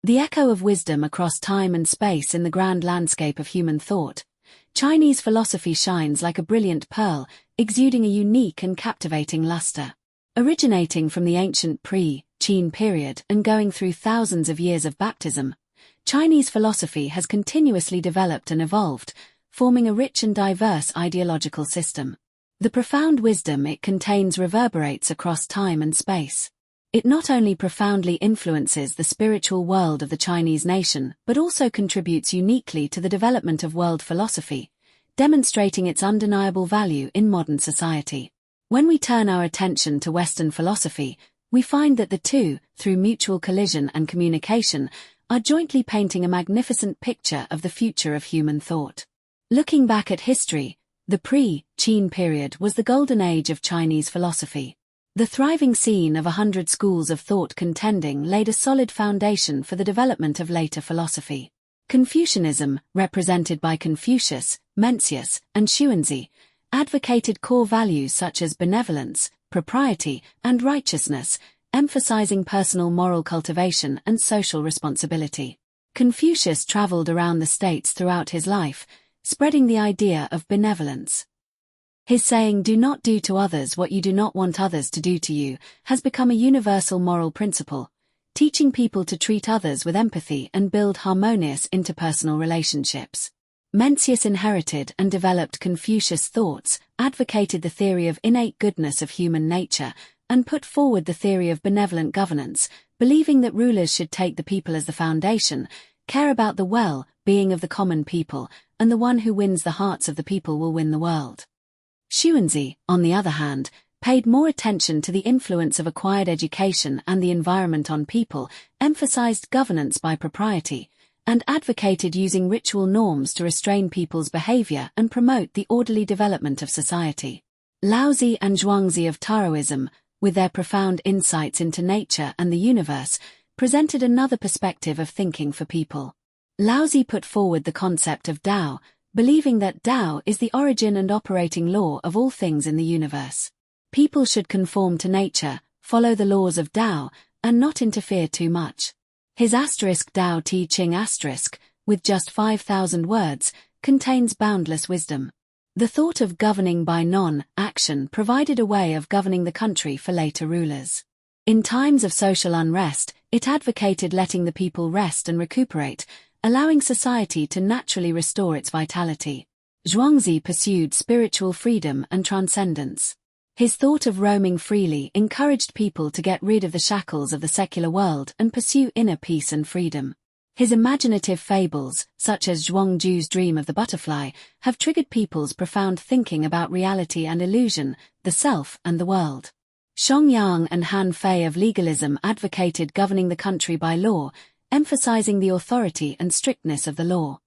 The echo of wisdom across time and space in the grand landscape of human thought, Chinese philosophy shines like a brilliant pearl, exuding a unique and captivating luster. Originating from the ancient pre-Qin period and going through thousands of years of baptism, Chinese philosophy has continuously developed and evolved, forming a rich and diverse ideological system. The profound wisdom it contains reverberates across time and space. It not only profoundly influences the spiritual world of the Chinese nation but also contributes uniquely to the development of world philosophy, demonstrating its undeniable value in modern society. When we turn our attention to Western philosophy, we find that the two, through mutual collision and communication, are jointly painting a magnificent picture of the future of human thought. Looking back at history, the pre-Qin period was the golden age of Chinese philosophy. The thriving scene of 100 schools of thought contending laid a solid foundation for the development of later philosophy. Confucianism, represented by Confucius, Mencius, and Xuanzi, advocated core values such as benevolence, propriety, and righteousness, emphasizing personal moral cultivation and social responsibility. Confucius traveled around the states throughout his life, spreading the idea of benevolence. His saying, "Do not do to others what you do not want others to do to you," has become a universal moral principle, teaching people to treat others with empathy and build harmonious interpersonal relationships. Mencius inherited and developed Confucius thoughts, advocated the theory of innate goodness of human nature, and put forward the theory of benevolent governance, believing that rulers should take the people as the foundation, care about the well-being of the common people, and the one who wins the hearts of the people will win the world. Xuanzi, on the other hand, paid more attention to the influence of acquired education and the environment on people, emphasized governance by propriety, and advocated using ritual norms to restrain people's behavior and promote the orderly development of society. Laozi and Zhuangzi of Taoism, with their profound insights into nature and the universe, presented another perspective of thinking for people. Laozi put forward the concept of Tao, believing that Tao is the origin and operating law of all things in the universe. People should conform to nature, follow the laws of Tao, and not interfere too much. His Tao Te Ching with just 5,000 words, contains boundless wisdom. The thought of governing by non-action provided a way of governing the country for later rulers. In times of social unrest, it advocated letting the people rest and recuperate, allowing society to naturally restore its vitality. Zhuangzi pursued spiritual freedom and transcendence. His thought of roaming freely encouraged people to get rid of the shackles of the secular world and pursue inner peace and freedom. His imaginative fables, such as Zhuangju's Dream of the Butterfly, have triggered people's profound thinking about reality and illusion, the self and the world. Xiong and Han Fei of legalism advocated governing the country by law, emphasizing the authority and strictness of the law.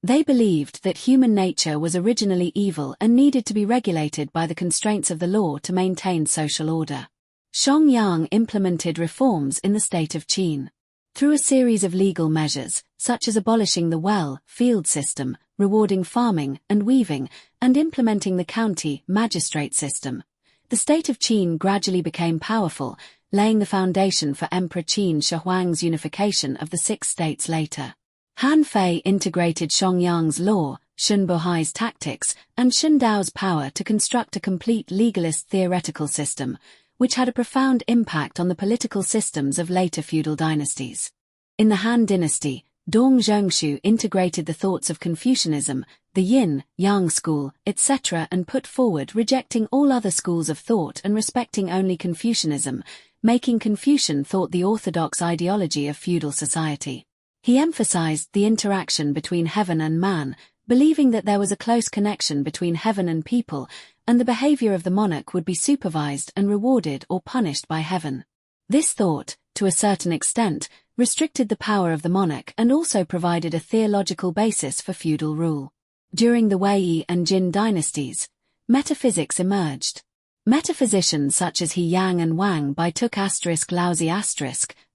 They believed that human nature was originally evil and needed to be regulated by the constraints of the law to maintain social order. Xiong implemented reforms in the state of Qin. Through a series of legal measures, such as abolishing the field system, rewarding farming and weaving, and implementing the county magistrate system, the state of Qin gradually became powerful, laying the foundation for Emperor Qin Shi Huang's unification of the 6 states later. Han Fei integrated Xiong's law, Xun Bohai's tactics, and Xun Dao's power to construct a complete legalist theoretical system, which had a profound impact on the political systems of later feudal dynasties. In the Han dynasty, Dong Zhongshu integrated the thoughts of Confucianism, the Yin-Yang school, etc., and put forward rejecting all other schools of thought and respecting only Confucianism, making Confucian thought the orthodox ideology of feudal society. He emphasized the interaction between heaven and man, believing that there was a close connection between heaven and people, and the behavior of the monarch would be supervised and rewarded or punished by heaven. This thought, to a certain extent, restricted the power of the monarch and also provided a theological basis for feudal rule. During the Wei and Jin dynasties, metaphysics emerged. Metaphysicians such as He Yang and Wang Bai took Laozi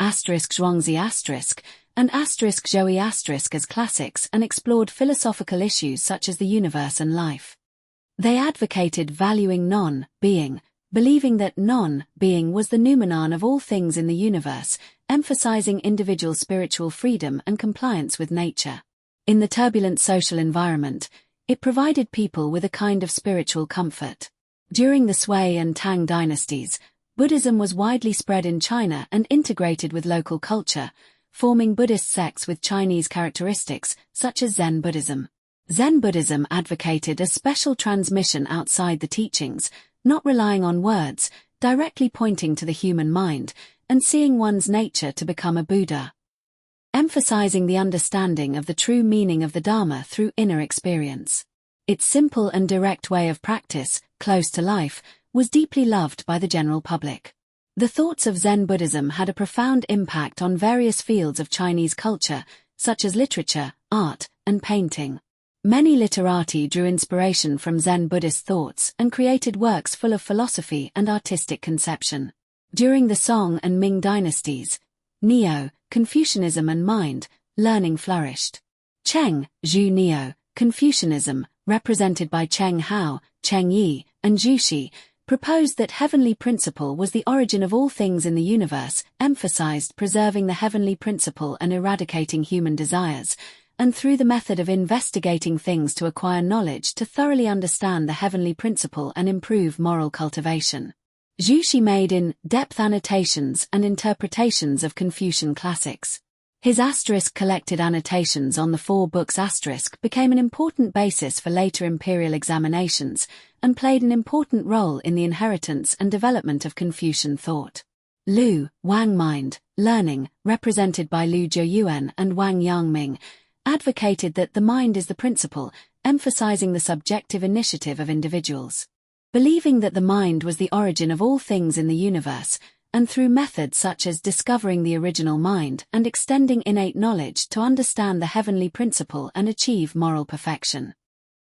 Zhuangzi and Zhou as classics and explored philosophical issues such as the universe and life. They advocated valuing non-being, believing that non-being was the noumenon of all things in the universe, emphasizing individual spiritual freedom and compliance with nature. In the turbulent social environment, it provided people with a kind of spiritual comfort. During the Sui and Tang dynasties, Buddhism was widely spread in China and integrated with local culture, forming Buddhist sects with Chinese characteristics, such as Zen Buddhism. Zen Buddhism advocated a special transmission outside the teachings, not relying on words, directly pointing to the human mind, and seeing one's nature to become a Buddha. Emphasizing the understanding of the true meaning of the Dharma through inner experience. Its simple and direct way of practice, close to life, was deeply loved by the general public. The thoughts of Zen Buddhism had a profound impact on various fields of Chinese culture, such as literature, art, and painting. Many literati drew inspiration from Zen Buddhist thoughts and created works full of philosophy and artistic conception. During the Song and Ming dynasties, Neo, Confucianism and mind, learning flourished. Cheng, Zhu Neo, Confucianism, represented by Cheng Hao, Cheng Yi, and Zhu Xi, proposed that heavenly principle was the origin of all things in the universe, emphasized preserving the heavenly principle and eradicating human desires, and through the method of investigating things to acquire knowledge to thoroughly understand the heavenly principle and improve moral cultivation. Zhu Xi made in-depth annotations and interpretations of Confucian classics. His collected annotations on the 4 books became an important basis for later imperial examinations, and played an important role in the inheritance and development of Confucian thought. Lu, Wang mind, learning, represented by Lu Jiuyuan and Wang Yangming, advocated that the mind is the principle, emphasizing the subjective initiative of individuals. Believing that the mind was the origin of all things in the universe, and through methods such as discovering the original mind and extending innate knowledge to understand the heavenly principle and achieve moral perfection.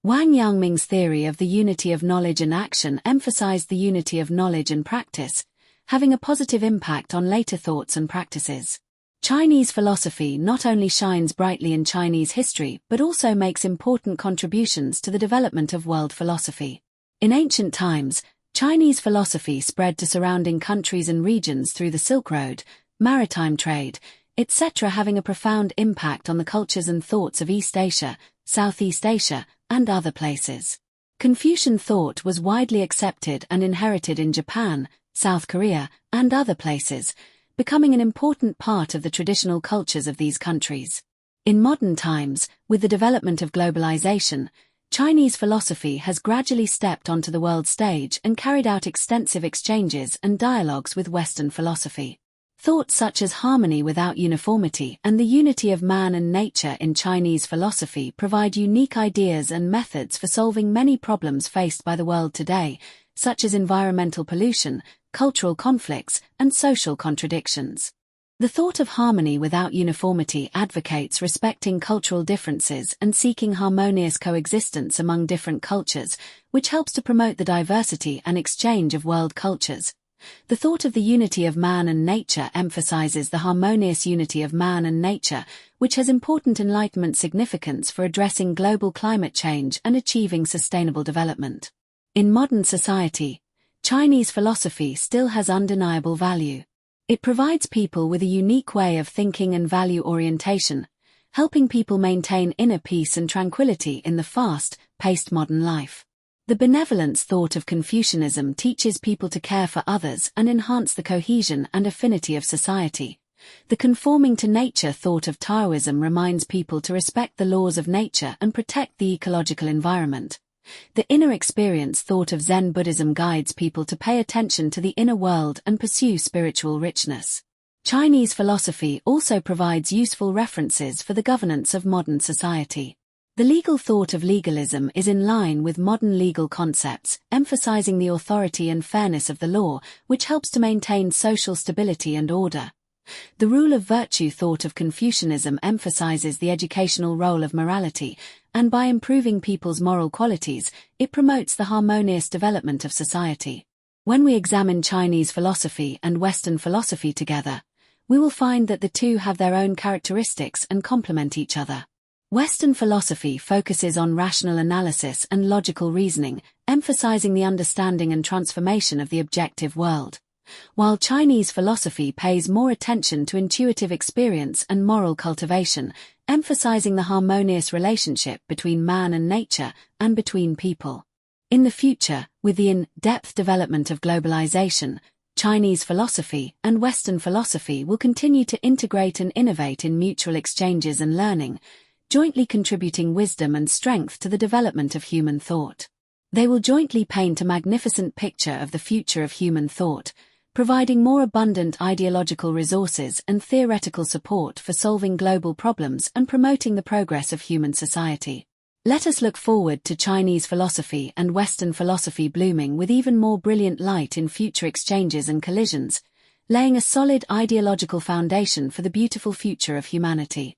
Wang Yangming's theory of the unity of knowledge and action emphasized the unity of knowledge and practice, having a positive impact on later thoughts and practices. Chinese philosophy not only shines brightly in Chinese history but also makes important contributions to the development of world philosophy. In ancient times, Chinese philosophy spread to surrounding countries and regions through the Silk Road, maritime trade, etc., having a profound impact on the cultures and thoughts of East Asia, Southeast Asia, and other places. Confucian thought was widely accepted and inherited in Japan, South Korea, and other places, becoming an important part of the traditional cultures of these countries. In modern times, with the development of globalization, Chinese philosophy has gradually stepped onto the world stage and carried out extensive exchanges and dialogues with Western philosophy. Thoughts such as harmony without uniformity and the unity of man and nature in Chinese philosophy provide unique ideas and methods for solving many problems faced by the world today, such as environmental pollution, cultural conflicts, and social contradictions. The thought of harmony without uniformity advocates respecting cultural differences and seeking harmonious coexistence among different cultures, which helps to promote the diversity and exchange of world cultures. The thought of the unity of man and nature emphasizes the harmonious unity of man and nature, which has important Enlightenment significance for addressing global climate change and achieving sustainable development. In modern society, Chinese philosophy still has undeniable value. It provides people with a unique way of thinking and value orientation, helping people maintain inner peace and tranquility in the fast-paced modern life. The benevolence thought of Confucianism teaches people to care for others and enhance the cohesion and affinity of society. The conforming to nature thought of Taoism reminds people to respect the laws of nature and protect the ecological environment. The inner experience thought of Zen Buddhism guides people to pay attention to the inner world and pursue spiritual richness. Chinese philosophy also provides useful references for the governance of modern society. The legal thought of legalism is in line with modern legal concepts, emphasizing the authority and fairness of the law, which helps to maintain social stability and order. The rule of virtue thought of Confucianism emphasizes the educational role of morality, and by improving people's moral qualities, it promotes the harmonious development of society. When we examine Chinese philosophy and Western philosophy together, we will find that the two have their own characteristics and complement each other. Western philosophy focuses on rational analysis and logical reasoning, emphasizing the understanding and transformation of the objective world, while Chinese philosophy pays more attention to intuitive experience and moral cultivation, emphasizing the harmonious relationship between man and nature and between people. In the future, with the in-depth development of globalization, Chinese philosophy and Western philosophy will continue to integrate and innovate in mutual exchanges and learning, jointly contributing wisdom and strength to the development of human thought. They will jointly paint a magnificent picture of the future of human thought, providing more abundant ideological resources and theoretical support for solving global problems and promoting the progress of human society. Let us look forward to Chinese philosophy and Western philosophy blooming with even more brilliant light in future exchanges and collisions, laying a solid ideological foundation for the beautiful future of humanity.